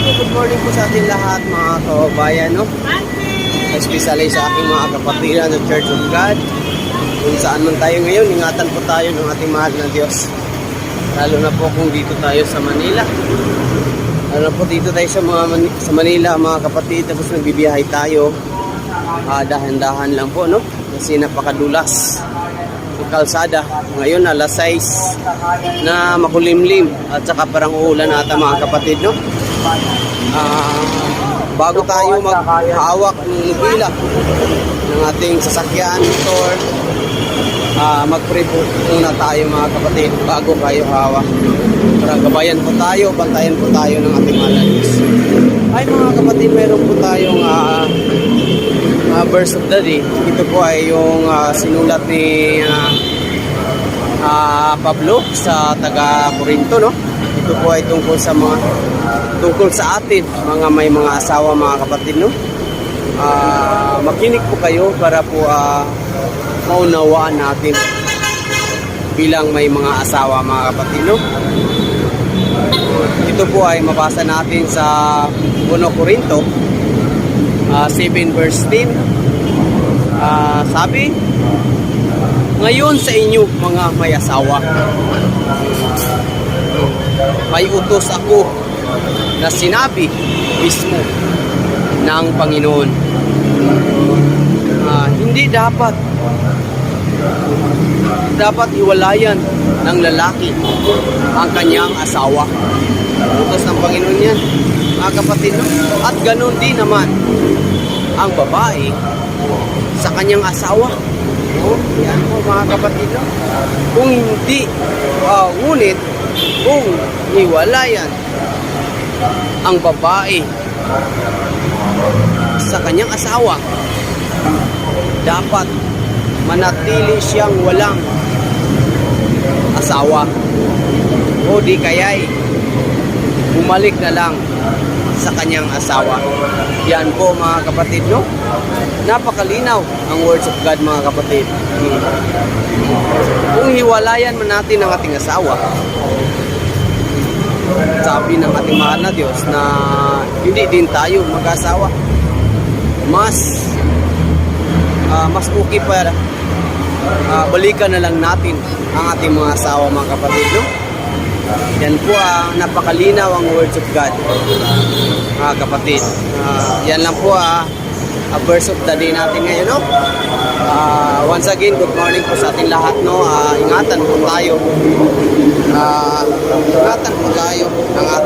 po, good morning po sa ating lahat mga kababayan, no? Especially sa aking mga kapatiran ng Church of God. Kung saan man tayo ngayon, ingatan po tayo ng ating mahal na Diyos. Lalo na po kung dito tayo sa Manila. Lalo na po dito tayo sa Manila, mga kapatid. Tapos nagbibiyahe tayo. Dahan-dahan lang po, no? Kasi napakadulas ang kalsada. Ngayon, alas 6 na makulimlim. At saka parang uulan ata, mga kapatid, no? Bago tayo maghawak ng nubila ng ating sasakyan, motor, mag-pray po muna tayo, mga kapatid, bago kayo hawak. Para gabayan po tayo, bantayan po tayo ng ating mahal na Diyos. Ay mga kapatid, meron po tayong verse of the day. Ito po ay yung sinulat ni Pablo sa taga-Corinto, no? Ito po ay tungkol sa atin, mga may mga asawa, mga kapatid, no? Makinig po kayo para po maunawaan natin bilang may mga asawa, mga kapatid, no? Ito po ay mabasa natin sa 1 Corinto 7 verse 10. Sabi, ngayon sa inyo mga may asawa, may utos ako na sinabi mismo ng Panginoon. Hindi dapat hiwalayan ng lalaki ang kanyang asawa. Utos ng Panginoon yan, mga kapatid, no? At ganun din naman ang babae sa kanyang asawa. Yan po, mga kapatid, no? Kung hindi, ngunit kung hiwalayan ang babae sa kanyang asawa, dapat manatili siyang walang asawa, o di kaya'y bumalik na lang sa kanyang asawa. Yan po, mga kapatid, no? Napakalinaw ang words of God, mga kapatid. Kung hiwalayan man natin ang ating asawa, sabi ng ating mahal na Diyos na hindi din tayo mag-asawa. Mas okay para balikan na lang natin ang ating mga asawa, mga kapatid, no? Yan po napakalinaw ang words of God, mga kapatid. Yan lang po a verse of the day natin ngayon, no? Once again, good morning po sa ating lahat, no? Ingatan po tayo ng ating